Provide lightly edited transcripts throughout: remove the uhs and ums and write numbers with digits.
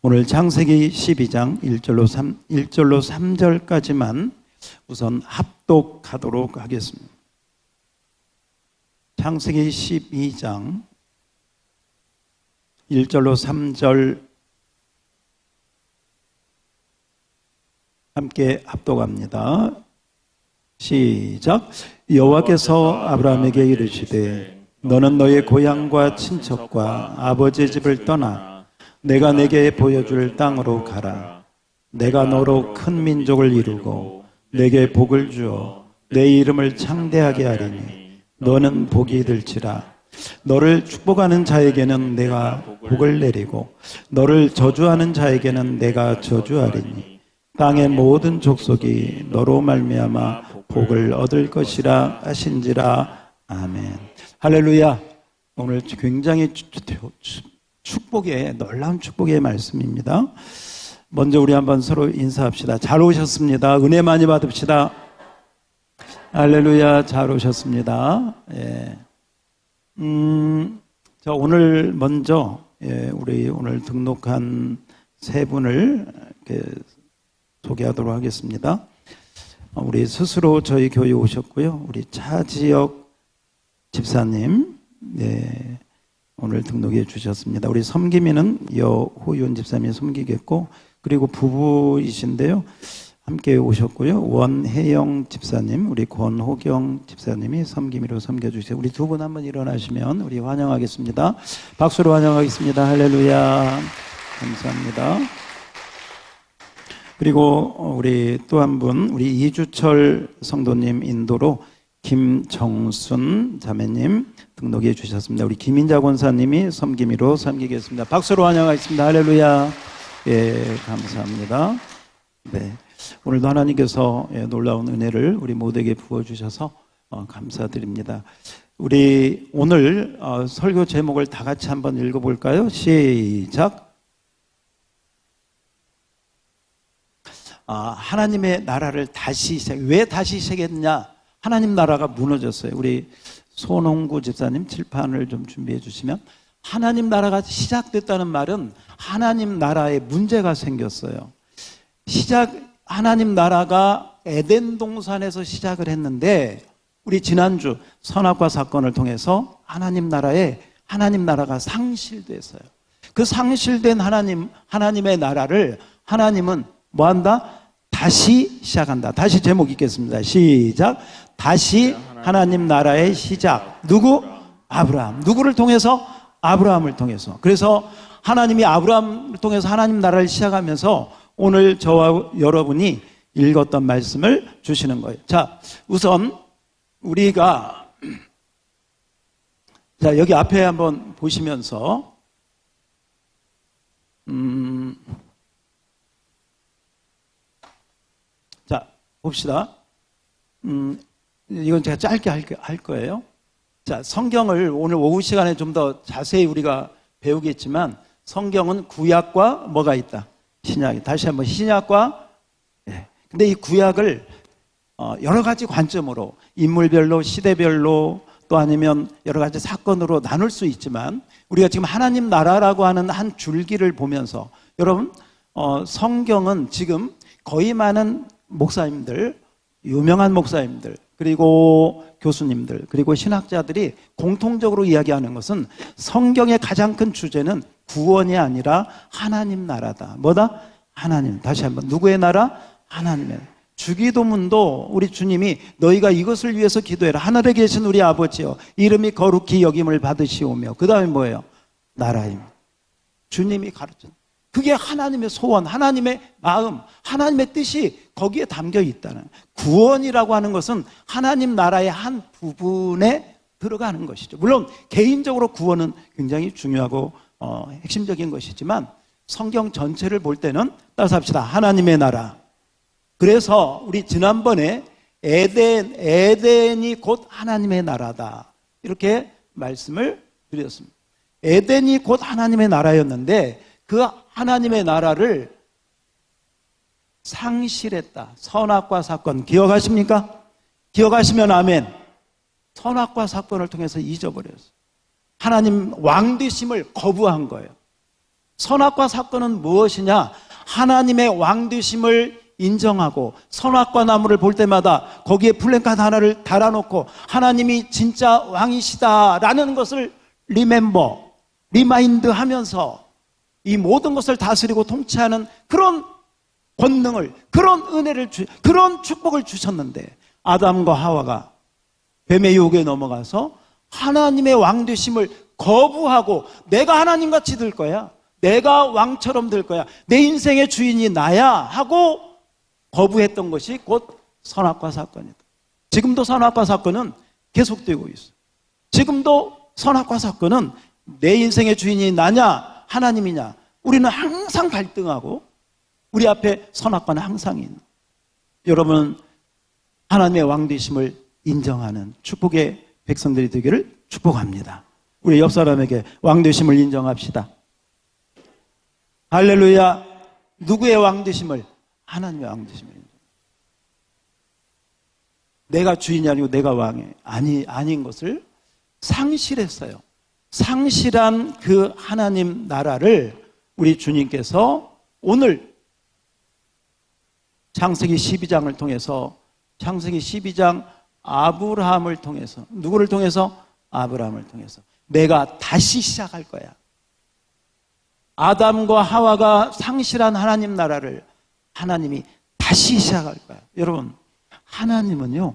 오늘 창세기 12장 1절로 3절까지만 우선 합독하도록 하겠습니다. 창세기 12장 1절로 3절 함께 합독합니다. 시작. 여호와께서 아브라함에게 이르시되 너는 너의 고향과 친척과 아버지의 집을 떠나 내가 내게 보여줄 땅으로 가라. 내가 너로 큰 민족을 이루고 내게 복을 주어 내 이름을 창대하게 하리니 너는 복이 될지라. 너를 축복하는 자에게는 내가 복을 내리고 너를 저주하는 자에게는 내가 저주하리니 땅의 모든 족속이 너로 말미암아 복을 얻을 것이라 하신지라. 아멘. 할렐루야. 오늘 굉장히 축복의, 놀라운 축복의 말씀입니다. 먼저 우리 한번 서로 인사합시다. 잘 오셨습니다. 은혜 많이 받읍시다. 할렐루야. 잘 오셨습니다. 예. 자, 오늘 먼저, 우리 오늘 등록한 세 분을 이렇게 소개하도록 하겠습니다. 우리 스스로 저희 교회에 오셨고요. 우리 차지혁 집사님, 네, 오늘 등록해 주셨습니다. 우리 섬기미는 여호윤 집사님이 섬기겠고, 그리고 부부이신데요, 함께 오셨고요. 원혜영 집사님, 우리 권호경 집사님이 섬기미로 섬겨주세요. 우리 두 분 한번 일어나시면 우리 환영하겠습니다. 박수로 환영하겠습니다. 할렐루야. 감사합니다. 그리고 우리 또 한 분, 우리 이주철 성도님 인도로 김정순 자매님 등록해 주셨습니다. 우리 김인자 권사님이 섬기미로 섬기겠습니다. 박수로 환영하겠습니다. 할렐루야. 예, 감사합니다. 네, 오늘도 하나님께서 놀라운 은혜를 우리 모두에게 부어주셔서 감사드립니다. 우리 오늘 설교 제목을 다 같이 한번 읽어볼까요? 시작. 하나님의 나라를 다시 왜 다시 시작했냐? 하나님 나라가 무너졌어요. 우리 손홍구 집사님 칠판을 좀 준비해 주시면, 하나님 나라가 시작됐다는 말은 하나님 나라에 문제가 생겼어요. 하나님 나라가 에덴 동산에서 시작을 했는데, 우리 지난주 선악과 사건을 통해서 하나님 나라가 상실됐어요. 그 상실된 하나님의 나라를 하나님은 뭐 한다? 다시 시작한다. 다시 제목 읽겠습니다. 시작. 다시 하나님 나라의 시작. 누구? 아브라함. 누구를 통해서? 아브라함을 통해서. 그래서 하나님이 아브라함을 통해서 하나님 나라를 시작하면서 오늘 저와 여러분이 읽었던 말씀을 주시는 거예요. 자, 우선 우리가 여기 앞에 한번 보시면서 자, 봅시다. 이건 제가 짧게 할 거예요. 자, 성경을 오늘 오후 시간에 좀 더 자세히 우리가 배우겠지만, 성경은 구약과 뭐가 있다? 신약이. 다시 한번 신약과, 근데 이 구약을 여러 가지 관점으로, 인물별로, 시대별로, 또 아니면 여러 가지 사건으로 나눌 수 있지만, 우리가 지금 하나님 나라라고 하는 한 줄기를 보면서, 여러분, 성경은 지금 거의 많은 목사님들, 유명한 목사님들, 그리고 교수님들, 그리고 신학자들이 공통적으로 이야기하는 것은, 성경의 가장 큰 주제는 구원이 아니라 하나님 나라다. 뭐다? 하나님. 다시 한번, 누구의 나라? 하나님의. 주기도문도 우리 주님이 너희가 이것을 위해서 기도해라. 하늘에 계신 우리 아버지여, 이름이 거룩히 여김을 받으시오며, 그 다음에 뭐예요? 나라입니다. 주님이 가르쳐. 그게 하나님의 소원, 하나님의 마음, 하나님의 뜻이 거기에 담겨 있다는. 구원이라고 하는 것은 하나님 나라의 한 부분에 들어가는 것이죠. 물론 개인적으로 구원은 굉장히 중요하고 핵심적인 것이지만, 성경 전체를 볼 때는 따라서 합시다. 하나님의 나라. 그래서 우리 지난번에 에덴이 곧 하나님의 나라다, 이렇게 말씀을 드렸습니다. 에덴이 곧 하나님의 나라였는데, 그 하나님의 나라를 상실했다. 선악과 사건 기억하십니까? 기억하시면 아멘. 선악과 사건을 통해서 잊어버렸어요. 하나님 왕 되심을 거부한 거예요. 선악과 사건은 무엇이냐? 하나님의 왕되심을 인정하고 선악과 나무를 볼 때마다 거기에 플랜카드 하나를 달아놓고 하나님이 진짜 왕이시다라는 것을 리마인드 하면서 이 모든 것을 다스리고 통치하는 그런 권능을, 그런 은혜를 그런 축복을 주셨는데, 아담과 하와가 뱀의 유혹에 넘어가서 하나님의 왕되심을 거부하고 내가 하나님같이 될 거야, 내가 왕처럼 될 거야, 내 인생의 주인이 나야 하고 거부했던 것이 곧 선악과 사건이다. 지금도 선악과 사건은 계속되고 있어. 지금도 선악과 사건은 내 인생의 주인이 나냐 하나님이냐, 우리는 항상 갈등하고 우리 앞에 선악과는 항상 있는, 여러분 하나님의 왕되심을 인정하는 축복의 백성들이 되기를 축복합니다. 우리 옆 사람에게 왕되심을 인정합시다. 할렐루야. 누구의 왕되심을? 하나님의 왕되심을 인정. 내가 주인이 아니고 내가 왕이 아닌 것을 상실했어요. 상실한 그 하나님 나라를 우리 주님께서 오늘 창세기 12장을 통해서, 창세기 12장 아브라함을 통해서, 누구를 통해서? 아브라함을 통해서 내가 다시 시작할 거야. 아담과 하와가 상실한 하나님 나라를 하나님이 다시 시작할 거야. 여러분, 하나님은요,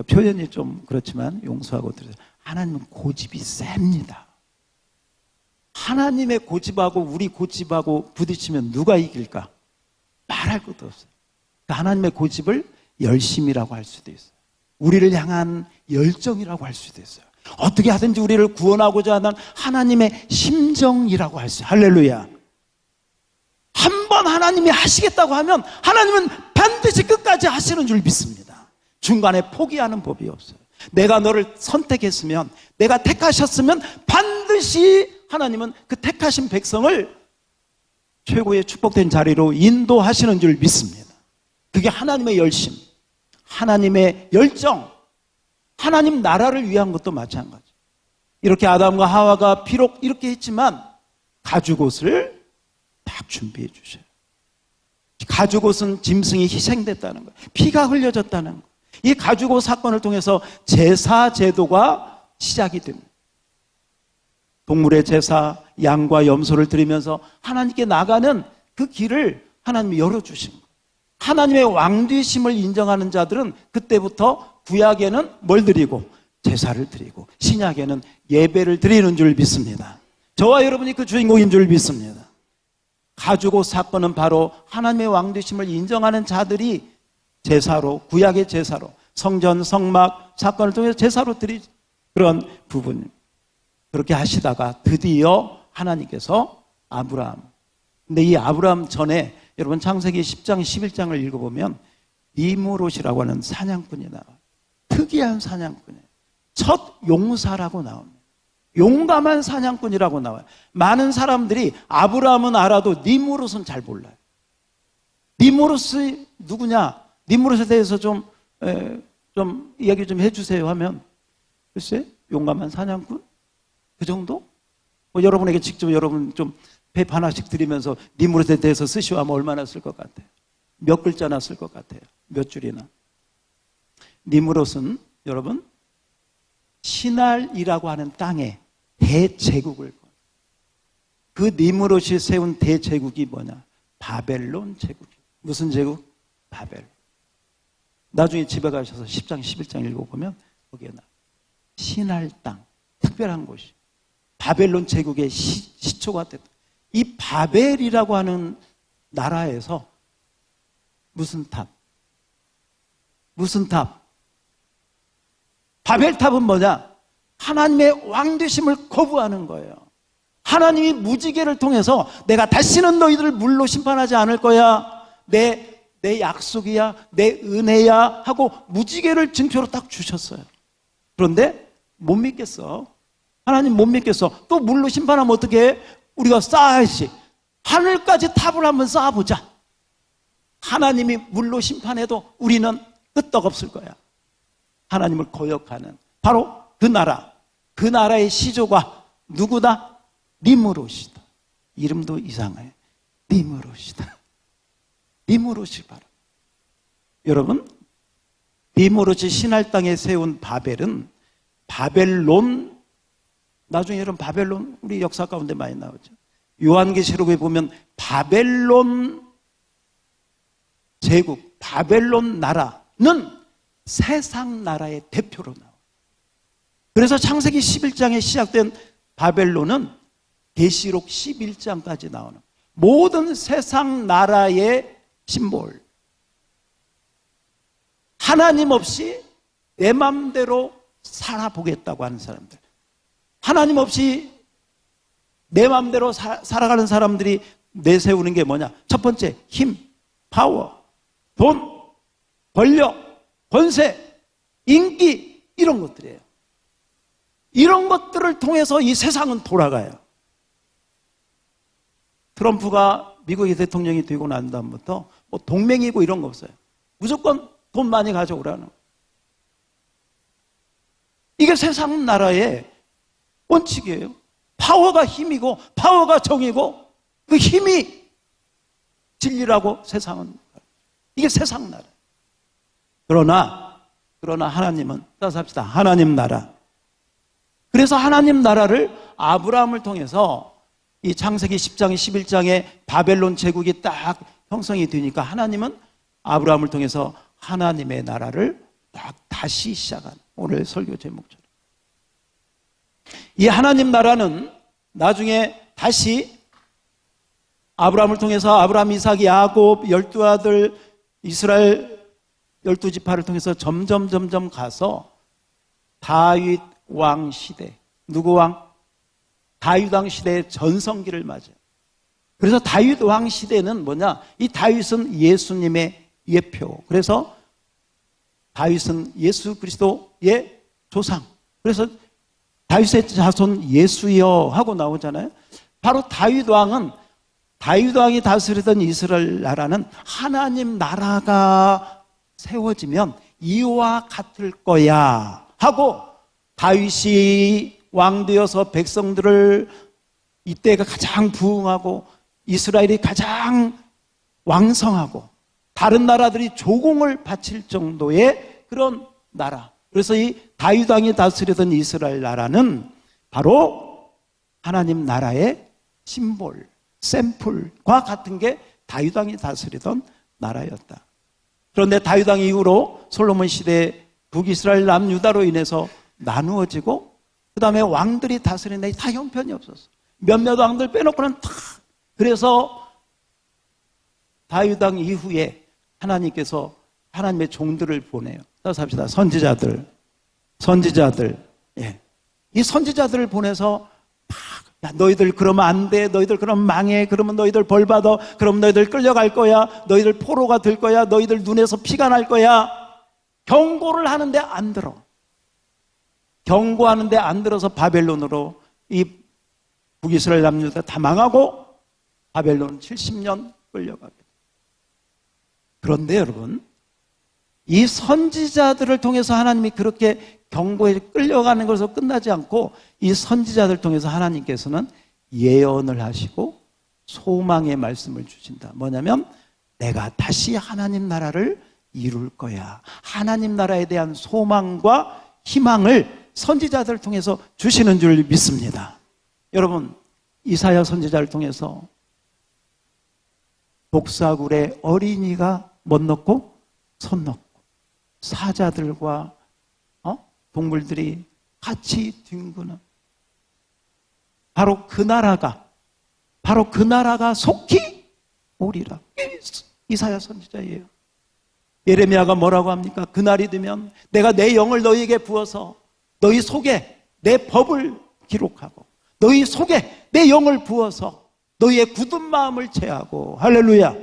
표현이 좀 그렇지만 용서하고 들으세요. 하나님은 고집이 셉니다. 하나님의 고집하고 우리 고집하고 부딪히면 누가 이길까? 말할 것도 없어요. 하나님의 고집을 열심이라고 할 수도 있어요. 우리를 향한 열정이라고 할 수도 있어요. 어떻게 하든지 우리를 구원하고자 하는 하나님의 심정이라고 할 수 있어요. 할렐루야. 한 번 하나님이 하시겠다고 하면 하나님은 반드시 끝까지 하시는 줄 믿습니다. 중간에 포기하는 법이 없어요. 내가 너를 선택했으면, 내가 택하셨으면 반드시 하나님은 그 택하신 백성을 최고의 축복된 자리로 인도하시는 줄 믿습니다. 그게 하나님의 열심, 하나님의 열정, 하나님 나라를 위한 것도 마찬가지. 이렇게 아담과 하와가 비록 이렇게 했지만 가죽옷을 딱 준비해 주셔요. 가죽옷은 짐승이 희생됐다는 거예요. 피가 흘려졌다는 거예요. 이 가죽옷 사건을 통해서 제사 제도가 시작이 됩니다. 동물의 제사, 양과 염소를 드리면서 하나님께 나가는 그 길을 하나님이 열어주신 거예요. 하나님의 왕되심을 인정하는 자들은 그때부터 구약에는 뭘 드리고? 제사를 드리고, 신약에는 예배를 드리는 줄 믿습니다. 저와 여러분이 그 주인공인 줄 믿습니다. 가죽옷 사건은 바로 하나님의 왕되심을 인정하는 자들이 제사로, 구약의 제사로, 성전, 성막 사건을 통해서 제사로 드린 그런 부분. 그렇게 하시다가 드디어 하나님께서 아브라함, 근데 이 아브라함 전에 여러분 창세기 10장 11장을 읽어보면 니므롯이라고 하는 사냥꾼이 나와요. 특이한 사냥꾼이에요. 첫 용사라고 나옵니다. 용감한 사냥꾼이라고 나와요. 많은 사람들이 아브라함은 알아도 니므롯은 잘 몰라요. 니므롯이 누구냐? 니므롯에 대해서 좀 이야기 좀 해주세요 하면, 글쎄, 용감한 사냥꾼? 그 정도? 뭐 여러분에게 직접 여러분 좀 배 하나씩 드리면서 니므롯에 대해서 쓰시오 하면 얼마나 쓸 것 같아요? 몇 글자나 쓸 것 같아요? 몇 줄이나? 니므롯은 여러분 시날이라고 하는 땅에 대제국을, 그 니므롯이 세운 대제국이 뭐냐? 바벨론 제국이에요. 무슨 제국? 바벨. 나중에 집에 가셔서 10장 11장 읽어보면 거기에 나 시날 땅, 특별한 곳이 바벨론 제국의 시초가 됐다. 이 바벨이라고 하는 나라에서 무슨 탑? 무슨 탑? 바벨탑은 뭐냐? 하나님의 왕되심을 거부하는 거예요. 하나님이 무지개를 통해서 내가 다시는 너희들을 물로 심판하지 않을 거야, 내 약속이야, 내 은혜야 하고 무지개를 증표로 딱 주셨어요. 그런데 못 믿겠어. 하나님 못 믿겠어. 또 물로 심판하면 어떻게 해? 우리가 쌓아야지. 하늘까지 탑을 한번 쌓아보자. 하나님이 물로 심판해도 우리는 끄떡없을 거야. 하나님을 거역하는 바로 그 나라, 그 나라의 시조가 누구다? 니므롯이다. 이름도 이상해요. 니무롯이다. 니무롯이 바로. 여러분, 니무롯이 신할 땅에 세운 바벨은 바벨론, 나중에 여러분 바벨론 우리 역사 가운데 많이 나오죠. 요한계시록에 보면 바벨론 제국, 바벨론 나라는 세상 나라의 대표로 나와요. 그래서 창세기 11장에 시작된 바벨론은 계시록 11장까지 나오는 모든 세상 나라의 심볼. 하나님 없이 내 마음대로 살아보겠다고 하는 사람들, 하나님 없이 내 마음대로 살아가는 사람들이 내세우는 게 뭐냐? 첫 번째, 힘, 파워, 돈, 권력, 권세, 인기, 이런 것들이에요. 이런 것들을 통해서 이 세상은 돌아가요. 트럼프가 미국의 대통령이 되고 난 다음부터 뭐 동맹이고 이런 거 없어요. 무조건 돈 많이 가져오라는. 이게 세상 나라의 원칙이에요. 파워가 힘이고 파워가 정이고 그 힘이 진리라고 세상은. 이게 세상 나라. 그러나 하나님은, 따라서 합시다. 하나님 나라. 그래서 하나님 나라를 아브라함을 통해서 이 창세기 10장, 11장에 바벨론 제국이 딱 형성이 되니까 하나님은 아브라함을 통해서 하나님의 나라를 딱 다시 시작한 오늘 설교 제목처럼. 이 하나님 나라는 나중에 다시 아브라함을 통해서 아브라함, 이삭, 야곱 12아들 이스라엘 12지파를 통해서 점점 가서 다윗 왕 시대, 누구 왕? 다윗 왕 시대의 전성기를 맞아요. 그래서 다윗 왕 시대는 뭐냐? 이 다윗은 예수님의 예표. 그래서 다윗은 예수 그리스도의 조상. 그래서 다윗의 자손 예수여 하고 나오잖아요. 바로 다윗 왕이 다스리던 이스라엘 나라는 하나님 나라가 세워지면 이와 같을 거야 하고 다윗이 왕되어서 백성들을 이때가 가장 부흥하고 이스라엘이 가장 왕성하고 다른 나라들이 조공을 바칠 정도의 그런 나라. 그래서 이 다윗 왕이 다스리던 이스라엘 나라는 바로 하나님 나라의 심볼, 샘플과 같은 게 다윗 왕이 다스리던 나라였다. 그런데 다윗 왕 이후로 솔로몬 시대에 북이스라엘 남유다로 인해서 나누어지고 그 다음에 왕들이 다스리는데 다 형편이 없었어. 몇몇 왕들 빼놓고는 다. 그래서 다윗 왕 이후에 하나님께서 하나님의 종들을 보내요. 따라서 합시다. 선지자들. 예. 이 선지자들을 보내서 야, 너희들 그러면 안 돼. 너희들 그러면 망해. 그러면 너희들 벌 받아. 그러면 너희들 끌려갈 거야. 너희들 포로가 될 거야. 너희들 눈에서 피가 날 거야. 경고를 하는데 안 들어. 경고하는데 안 들어서 바벨론으로 이 북이스라엘 남유다 다 망하고 바벨론 70년 끌려가게. 그런데 여러분, 이 선지자들을 통해서 하나님이 그렇게 경고에 끌려가는 것으로 끝나지 않고 이 선지자들을 통해서 하나님께서는 예언을 하시고 소망의 말씀을 주신다. 뭐냐면 내가 다시 하나님 나라를 이룰 거야. 하나님 나라에 대한 소망과 희망을 선지자들을 통해서 주시는 줄 믿습니다. 여러분, 이사야 선지자를 통해서 독사굴에 어린이가 못 넣고 손 넣고 사자들과 동물들이 같이 뒹구는 바로 그 나라가 속히 오리라. 이사야 선지자예요. 예레미야가 뭐라고 합니까? 그날이 되면 내가 내 영을 너희에게 부어서 너희 속에 내 법을 기록하고 너희 속에 내 영을 부어서 너희의 굳은 마음을 채하고. 할렐루야.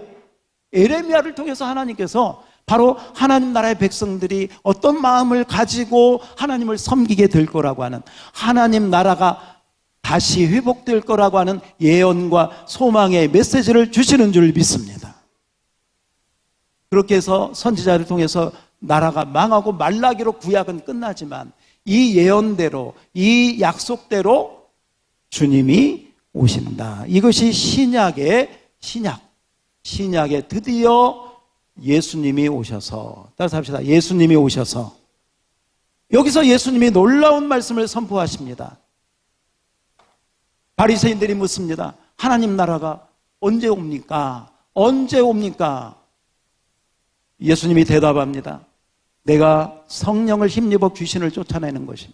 예레미야를 통해서 하나님께서 바로 하나님 나라의 백성들이 어떤 마음을 가지고 하나님을 섬기게 될 거라고 하는, 하나님 나라가 다시 회복될 거라고 하는 예언과 소망의 메시지를 주시는 줄 믿습니다. 그렇게 해서 선지자를 통해서 나라가 망하고 말라기로 구약은 끝나지만 이 예언대로, 이 약속대로 주님이 오신다. 이것이 신약의 신약에 드디어 예수님이 오셔서, 따라서 합시다. 예수님이 오셔서, 여기서 예수님이 놀라운 말씀을 선포하십니다. 바리새인들이 묻습니다. 하나님 나라가 언제 옵니까? 언제 옵니까? 예수님이 대답합니다. 내가 성령을 힘입어 귀신을 쫓아내는 것이며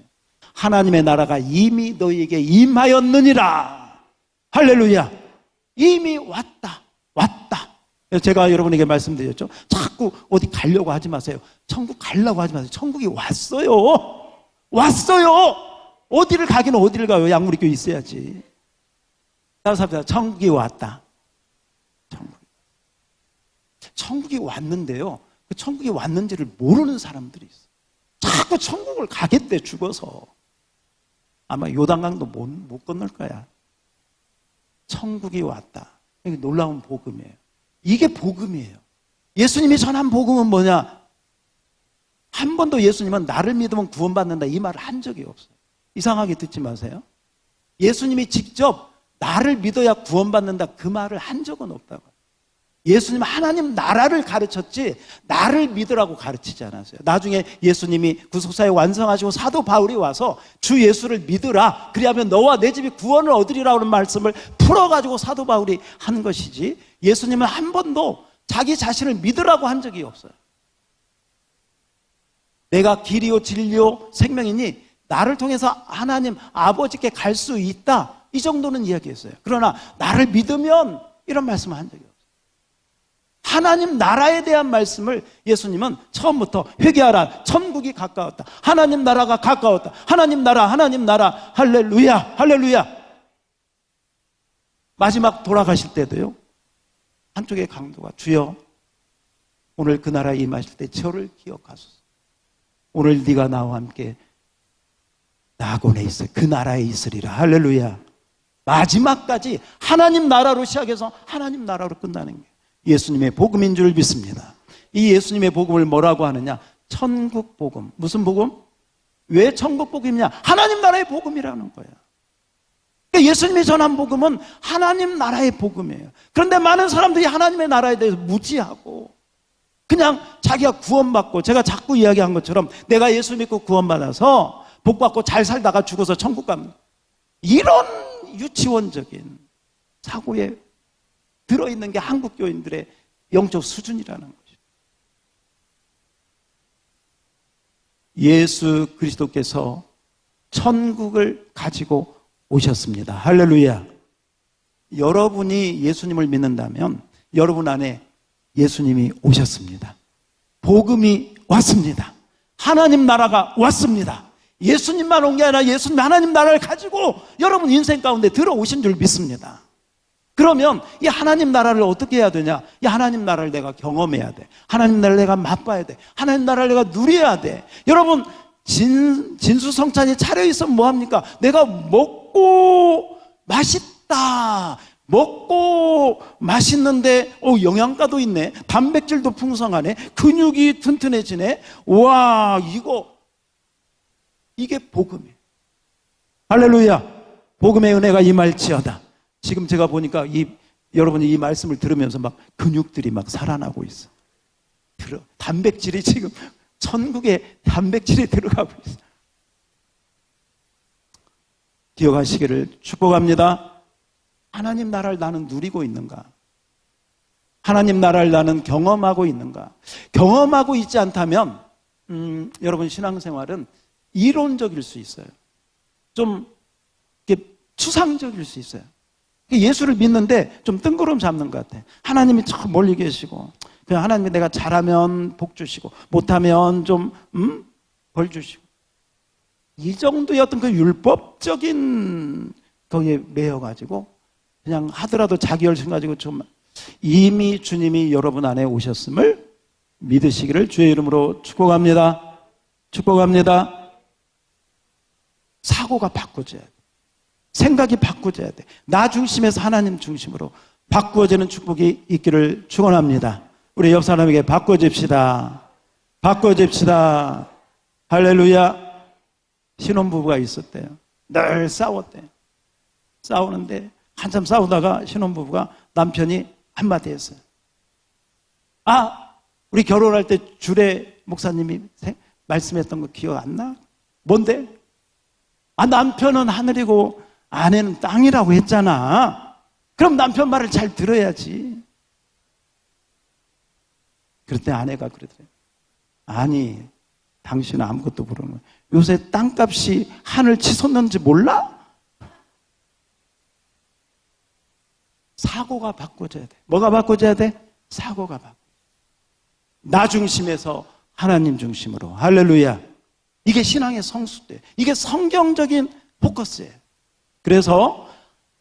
하나님의 나라가 이미 너희에게 임하였느니라. 할렐루야. 이미 왔다. 제가 여러분에게 말씀드렸죠. 자꾸 어디 가려고 하지 마세요. 천국 가려고 하지 마세요. 천국이 왔어요. 어디를 가기는 어디를 가요. 양무리교회 있어야지. 따라서 합니다. 천국이 왔다. 천국이 왔는데요, 그 천국이 왔는지를 모르는 사람들이 있어요. 자꾸 천국을 가겠대, 죽어서. 아마 요단강도 못 건널 거야. 천국이 왔다. 이게 놀라운 복음이에요. 이게 복음이에요. 예수님이 전한 복음은 뭐냐? 한 번도 예수님은 나를 믿으면 구원받는다 이 말을 한 적이 없어요. 이상하게 듣지 마세요. 예수님이 직접 나를 믿어야 구원받는다 그 말을 한 적은 없다고. 예수님은 하나님 나라를 가르쳤지 나를 믿으라고 가르치지 않았어요. 나중에 예수님이 구속사역 완성하시고 사도 바울이 와서 주 예수를 믿으라, 그리하면 너와 내 집이 구원을 얻으리라 는 말씀을 풀어가지고 사도 바울이 한 것이지, 예수님은 한 번도 자기 자신을 믿으라고 한 적이 없어요. 내가 길이요 진리요 생명이니 나를 통해서 하나님 아버지께 갈 수 있다, 이 정도는 이야기했어요. 그러나 나를 믿으면 이런 말씀을 한 적이 없어요. 하나님 나라에 대한 말씀을 예수님은 처음부터 회개하라, 천국이 가까웠다, 하나님 나라가 가까웠다, 하나님 나라 할렐루야. 마지막 돌아가실 때도요, 한쪽의 강도가 주여 오늘 그 나라에 임하실 때 저를 기억하소서. 오늘 네가 나와 함께 낙원에 있어 그 나라에 있으리라. 할렐루야. 마지막까지 하나님 나라로 시작해서 하나님 나라로 끝나는 게 예수님의 복음인 줄 믿습니다. 이 예수님의 복음을 뭐라고 하느냐? 천국 복음. 무슨 복음? 왜 천국 복음이냐? 하나님 나라의 복음이라는 거야. 그러니까 예수님이 전한 복음은 하나님 나라의 복음이에요. 그런데 많은 사람들이 하나님의 나라에 대해서 무지하고 그냥 자기가 구원받고, 제가 자꾸 이야기한 것처럼 내가 예수 믿고 구원받아서 복받고 잘 살다가 죽어서 천국 가면, 이런 유치원적인 사고에 들어있는 게 한국 교인들의 영적 수준이라는 거죠. 예수 그리스도께서 천국을 가지고 오셨습니다. 할렐루야. 여러분이 예수님을 믿는다면 여러분 안에 예수님이 오셨습니다. 복음이 왔습니다. 하나님 나라가 왔습니다. 예수님만 온 게 아니라 예수님 하나님 나라를 가지고 여러분 인생 가운데 들어오신 줄 믿습니다. 그러면 이 하나님 나라를 어떻게 해야 되냐? 이 하나님 나라를 내가 경험해야 돼. 하나님 나라를 내가 맛봐야 돼. 하나님 나라를 내가 누려야 돼. 여러분, 진수성찬이 차려있으면 뭐합니까? 내가 먹고 맛있다, 먹고 맛있는데 영양가도 있네, 단백질도 풍성하네, 근육이 튼튼해지네, 와, 이게 복음이에요. 할렐루야. 복음의 은혜가 임할지어다. 지금 제가 보니까 여러분이 이 말씀을 들으면서 막 근육들이 막 살아나고 있어. 단백질이 지금 천국에 단백질이 들어가고 있어. 기억하시기를 축복합니다. 하나님 나라를 나는 누리고 있는가? 하나님 나라를 나는 경험하고 있는가? 경험하고 있지 않다면 여러분 신앙생활은 이론적일 수 있어요. 좀 이렇게 추상적일 수 있어요. 예수를 믿는데 좀 뜬구름 잡는 것 같아. 하나님이 저 멀리 계시고, 그냥 하나님이 내가 잘하면 복 주시고 못하면 좀 벌 주시고, 이 정도의 어떤 그 율법적인 거기에 매여가지고 그냥 하더라도 자기 열심 가지고 좀, 이미 주님이 여러분 안에 오셨음을 믿으시기를 주의 이름으로 축복합니다. 사고가 바꿔져야 돼. 생각이 바꿔져야 돼. 나 중심에서 하나님 중심으로 바꾸어지는 축복이 있기를 축원합니다. 우리 옆 사람에게 바꿔집시다. 할렐루야. 신혼부부가 있었대요. 늘 싸웠대요. 싸우는데 한참 싸우다가 신혼부부가 남편이 한마디 했어요. 우리 결혼할 때 주례 목사님이 말씀했던 거 기억 안 나? 뭔데? 남편은 하늘이고 아내는 땅이라고 했잖아. 그럼 남편 말을 잘 들어야지. 그럴 때 아내가 그러더래요. 아니, 당신은 아무것도 모르는 거야. 요새 땅값이 하늘 치솟는지 몰라? 사고가 바꿔져야 돼. 뭐가 바꿔져야 돼? 사고가 바꿔. 나 중심에서 하나님 중심으로. 할렐루야. 이게 신앙의 성수대. 이게 성경적인 포커스예요. 그래서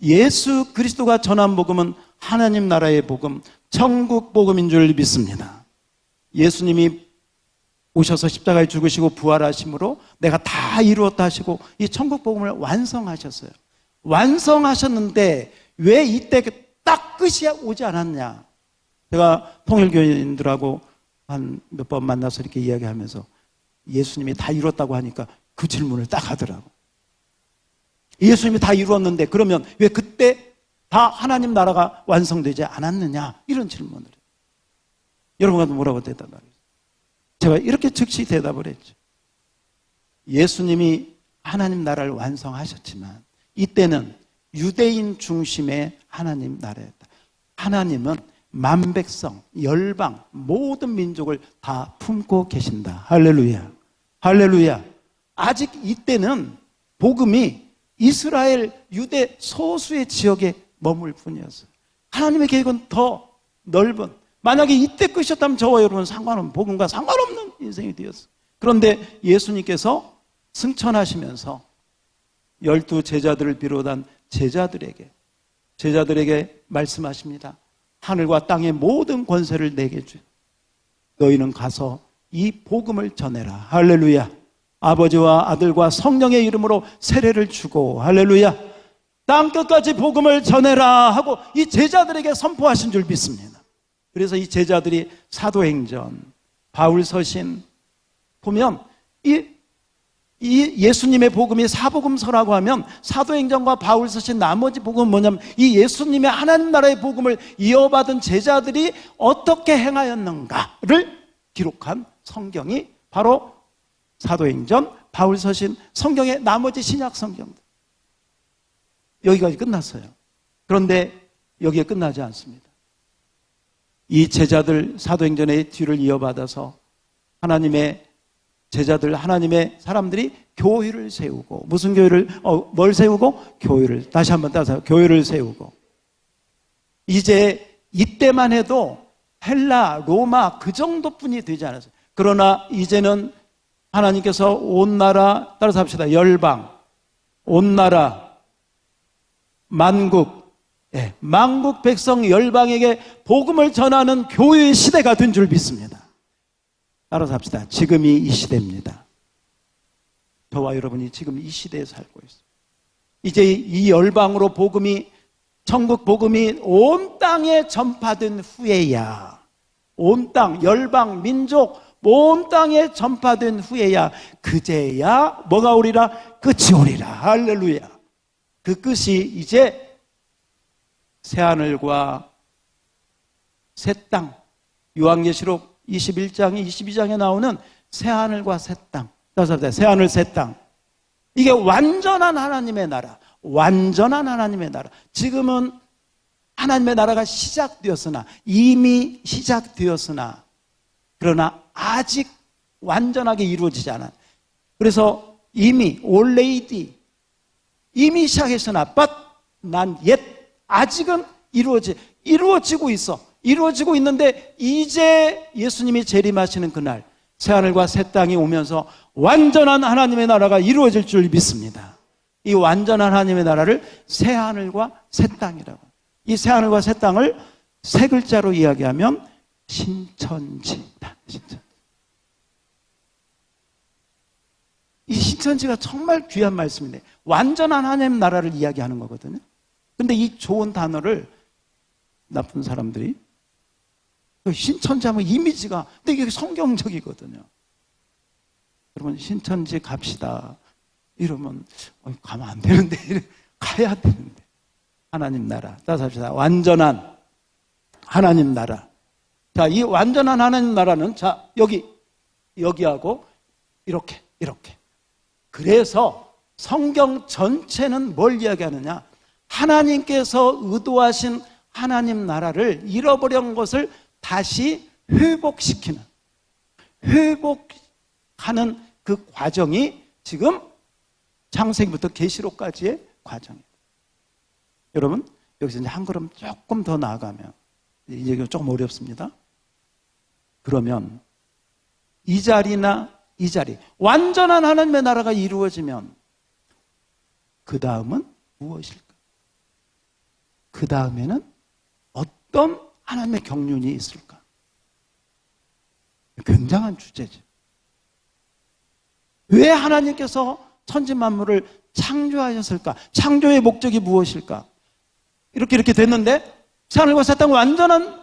예수 그리스도가 전한 복음은 하나님 나라의 복음, 천국 복음인 줄 믿습니다. 예수님이 오셔서 십자가에 죽으시고 부활하심으로 내가 다 이루었다 하시고 이 천국 복음을 완성하셨어요. 완성하셨는데 왜 이때 딱 끝이 오지 않았냐? 제가 통일교인들하고 한 몇 번 만나서 이렇게 이야기하면서 예수님이 다 이뤘다고 하니까 그 질문을 딱 하더라고. 예수님이 다 이루었는데 그러면 왜 그때 다 하나님 나라가 완성되지 않았느냐? 이런 질문을 해요. 여러분과 뭐라고 대답하겠어요? 제가 이렇게 즉시 대답을 했죠. 예수님이 하나님 나라를 완성하셨지만 이때는 유대인 중심의 하나님 나라였다. 하나님은 만백성, 열방, 모든 민족을 다 품고 계신다. 할렐루야. 할렐루야. 아직 이때는 복음이 이스라엘, 유대 소수의 지역에 머물 뿐이었어요. 하나님의 계획은 더 넓은, 만약에 이때 끝이었다면 저와 여러분은 복음과 상관없는 인생이 되었어요. 그런데 예수님께서 승천하시면서 12 제자들을 비롯한 제자들에게 말씀하십니다. 하늘과 땅의 모든 권세를 내게 주. 너희는 가서 이 복음을 전해라. 할렐루야. 아버지와 아들과 성령의 이름으로 세례를 주고, 할렐루야. 땅 끝까지 복음을 전해라 하고 이 제자들에게 선포하신 줄 믿습니다. 그래서 이 제자들이 사도행전, 바울서신 보면 이 예수님의 복음이 사복음서라고 하면 사도행전과 바울서신 나머지 복음은 뭐냐면 이 예수님의 하나님 나라의 복음을 이어받은 제자들이 어떻게 행하였는가를 기록한 성경이 바로 사도행전, 바울서신, 성경의 나머지 신약 성경들. 여기까지 끝났어요. 그런데 여기에 끝나지 않습니다. 이 제자들 사도행전의 뒤를 이어받아서 하나님의 제자들, 하나님의 사람들이 교회를 세우고, 무슨 교회를, 뭘 세우고? 교회를, 다시 한번 따라서 교회를 세우고. 이제 이때만 해도 헬라, 로마 그 정도뿐이 되지 않았어요. 그러나 이제는 하나님께서 온 나라, 따라서 합시다. 열방, 온 나라, 만국, 만국 백성 열방에게 복음을 전하는 교회의 시대가 된 줄 믿습니다. 따라서 합시다. 지금이 이 시대입니다. 저와 여러분이 지금 이 시대에 살고 있어요. 이제 이 열방으로 천국 복음이 온 땅에 전파된 후에야, 온 땅, 열방, 민족, 온 땅에 전파된 후에야, 그제야 뭐가 오리라? 끝이 오리라. 할렐루야. 그 끝이 이제 새하늘과 새 땅, 요한계시록 21장에 22장에 나오는 새하늘과 새 땅. 새하늘 새 땅. 이게 완전한 하나님의 나라. 완전한 하나님의 나라. 지금은 하나님의 나라가 시작되었으나, 이미 시작되었으나, 그러나 아직 완전하게 이루어지지 않아. 그래서 이미 already 이미 시작했으나 but not yet 아직은 이루어지고 있어. 이루어지고 있는데 이제 예수님이 재림하시는 그날 새하늘과 새 땅이 오면서 완전한 하나님의 나라가 이루어질 줄 믿습니다. 이 완전한 하나님의 나라를 새하늘과 새 땅이라고. 이 새하늘과 새 땅을 세 글자로 이야기하면 신천지다. 신천지. 이 신천지가 정말 귀한 말씀인데 완전한 하나님 나라를 이야기하는 거거든요. 근데 이 좋은 단어를 나쁜 사람들이 신천지 하면 이미지가, 근데 이게 성경적이거든요. 여러분 신천지 갑시다 이러면 가면 안 되는데 가야 되는데 하나님 나라. 따라서 합시다. 완전한 하나님 나라. 자, 이 완전한 하나님 나라는 자, 여기하고 이렇게. 그래서 성경 전체는 뭘 이야기하느냐? 하나님께서 의도하신 하나님 나라를 잃어버린 것을 다시 회복하는 그 과정이 지금 창세기부터 계시록까지의 과정입니다. 여러분, 여기서 이제 한 걸음 조금 더 나아가면 이제 조금 어렵습니다. 그러면 이 자리 완전한 하나님의 나라가 이루어지면 그 다음은 무엇일까? 그 다음에는 어떤 하나님의 경륜이 있을까? 굉장한 주제죠. 왜 하나님께서 천지 만물을 창조하셨을까? 창조의 목적이 무엇일까? 이렇게 됐는데 하늘과 새 땅 완전한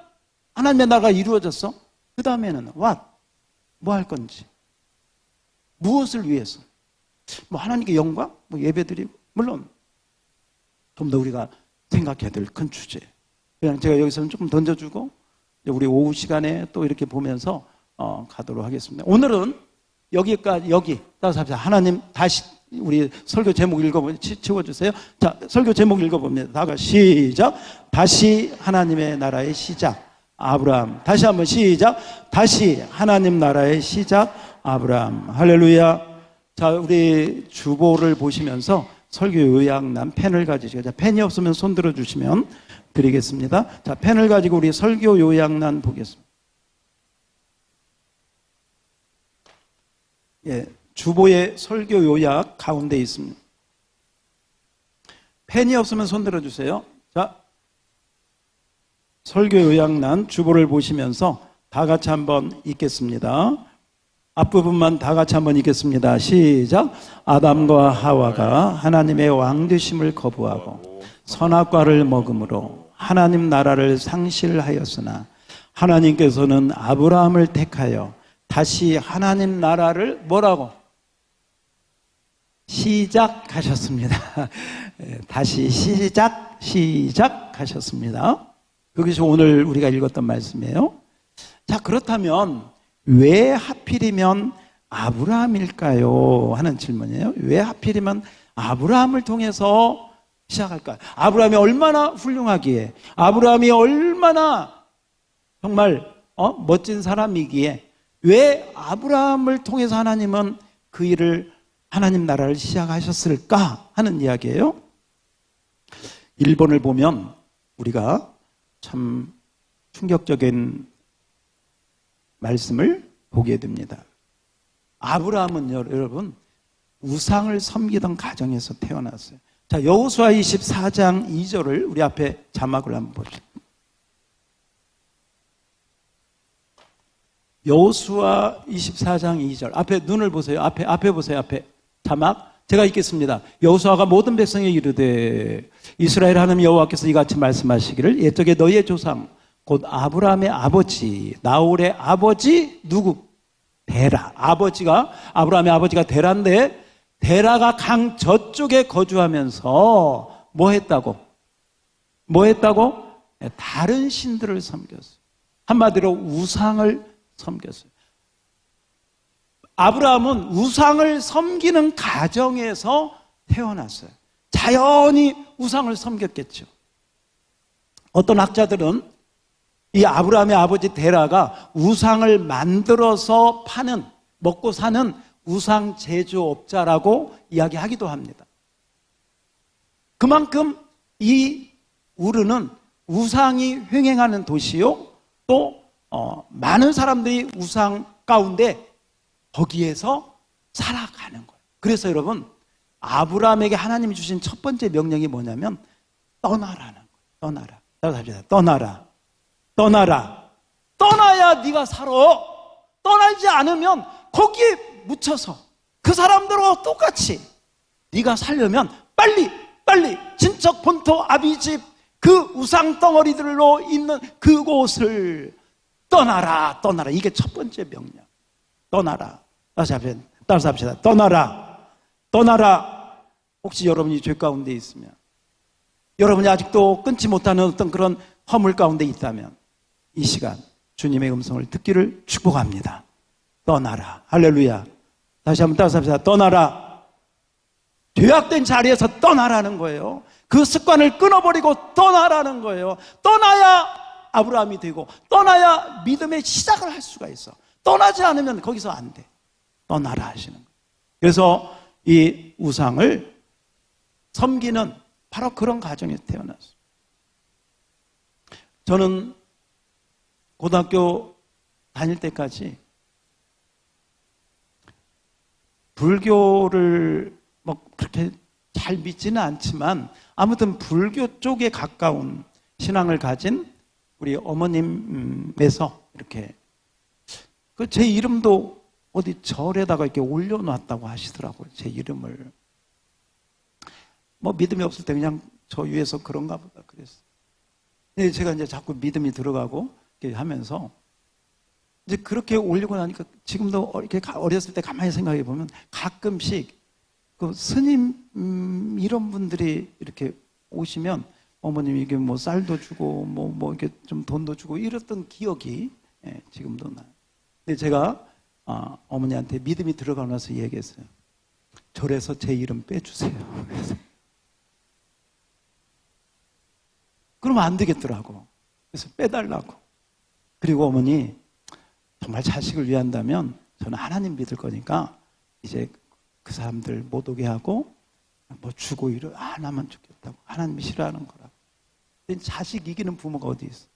하나님의 나라가 이루어졌어. 그 다음에는 뭐 할 건지, 무엇을 위해서? 뭐 하나님께 영광, 뭐 예배드리고, 물론 좀 더 우리가 생각해야 될 큰 주제. 그냥 제가 여기서는 조금 던져주고 우리 오후 시간에 또 이렇게 보면서 가도록 하겠습니다. 오늘은 여기 따라서 합시다. 하나님 다시 우리 설교 제목 치워주세요. 자, 설교 제목 읽어봅니다. 다 같이 시작. 다시 하나님의 나라의 시작. 아브라함. 다시 한번 시작. 다시 하나님 나라의 시작. 아브라함. 할렐루야. 자, 우리 주보를 보시면서 설교 요약란 펜을 가지시고, 자, 펜이 없으면 손 들어주시면 드리겠습니다. 자, 펜을 가지고 우리 설교 요약란 보겠습니다. 예, 주보의 설교 요약 가운데 있습니다. 펜이 없으면 손 들어주세요. 자, 설교 요약란 주보를 보시면서 다 같이 한번 읽겠습니다. 앞부분만 다 같이 한번 읽겠습니다. 시작. 아담과 하와가 하나님의 왕되심을 거부하고 선악과를 먹음으로 하나님 나라를 상실하였으나 하나님께서는 아브라함을 택하여 다시 하나님 나라를 뭐라고? 시작하셨습니다. 다시 시작하셨습니다. 그것이 오늘 우리가 읽었던 말씀이에요. 자, 그렇다면 왜 하필이면 아브라함일까요? 하는 질문이에요. 왜 하필이면 아브라함을 통해서 시작할까요? 아브라함이 얼마나 훌륭하기에, 아브라함이 얼마나 정말 멋진 사람이기에 왜 아브라함을 통해서 하나님은 그 일을, 하나님 나라를 시작하셨을까 하는 이야기예요. 1번을 보면 우리가 참 충격적인 말씀을 보게 됩니다. 아브라함은 여러분 우상을 섬기던 가정에서 태어났어요. 자, 여호수아 24장 2절을 우리 앞에 자막을 한번 봅시다. 여호수아 24장 2절 앞에 눈을 보세요. 앞에 보세요. 앞에 자막 제가 읽겠습니다. 여호수아가 모든 백성에 이르되 이스라엘 하나님 여호와께서 이같이 말씀하시기를 옛적에 너희의 조상 곧 아브라함의 아버지 나홀의 아버지 누구? 데라. 아브라함의 아버지가 데라인데 데라가 강 저쪽에 거주하면서 뭐 했다고? 다른 신들을 섬겼어요. 한마디로 우상을 섬겼어요. 아브라함은 우상을 섬기는 가정에서 태어났어요. 자연히 우상을 섬겼겠죠. 어떤 학자들은 이 아브라함의 아버지 데라가 우상을 만들어서 파는, 먹고 사는 우상 제조업자라고 이야기하기도 합니다. 그만큼 이 우르는 우상이 횡행하는 도시요, 또 많은 사람들이 우상 가운데 거기에서 살아가는 거예요. 그래서 여러분, 아브라함에게 하나님이 주신 첫 번째 명령이 뭐냐면 떠나라는 거예요. 떠나라. 따라서 합시다. 떠나야 네가 살아. 떠나지 않으면 거기에 묻혀서 그 사람들하고 똑같이 네가 살려면 빨리 친척 본토 아비집 그 우상 덩어리들로 있는 그곳을 떠나라. 이게 첫 번째 명령. 떠나라. 따라서 합시다. 떠나라. 혹시 여러분이 죄 가운데 있으면 여러분이 아직도 끊지 못하는 어떤 그런 허물 가운데 있다면 이 시간 주님의 음성을 듣기를 축복합니다. 떠나라. 할렐루야. 다시 한번 따라서 떠나라. 죄악된 자리에서 떠나라는 거예요. 그 습관을 끊어버리고 떠나라는 거예요. 떠나야 아브라함이 되고 떠나야 믿음의 시작을 할 수가 있어. 떠나지 않으면 거기서 안 돼. 떠나라 하시는 거예요. 그래서 이 우상을 섬기는 바로 그런 가정에서 태어났어요. 저는 고등학교 다닐 때까지 불교를 뭐 그렇게 잘 믿지는 않지만 아무튼 불교 쪽에 가까운 신앙을 가진 우리 어머님에서 이렇게 그 제 이름도 어디 절에다가 이렇게 올려놨다고 하시더라고요. 제 이름을. 뭐 믿음이 없을 때 그냥 저 위에서 그런가 보다 그랬어요. 근데 제가 이제 자꾸 믿음이 들어가고 이렇게 하면서 이제 그렇게 올리고 나니까 지금도 이렇게 어렸을 때 가만히 생각해 보면 가끔씩 그 스님 이런 분들이 이렇게 오시면 어머님이 이게 뭐 쌀도 주고 뭐 이렇게 좀 돈도 주고 이랬던 기억이 지금도 나요. 근데 제가 어머니한테 믿음이 들어가고 나서 얘기했어요. 절에서 제 이름 빼주세요. 그러면 안 되겠더라고. 그래서 빼달라고. 그리고 어머니 정말 자식을 위한다면 저는 하나님 믿을 거니까 이제 그 사람들 못 오게 하고 뭐 주고 이러 안 하면 좋겠다고. 하나님이 싫어하는 거라고. 근데 자식 이기는 부모가 어디 있어.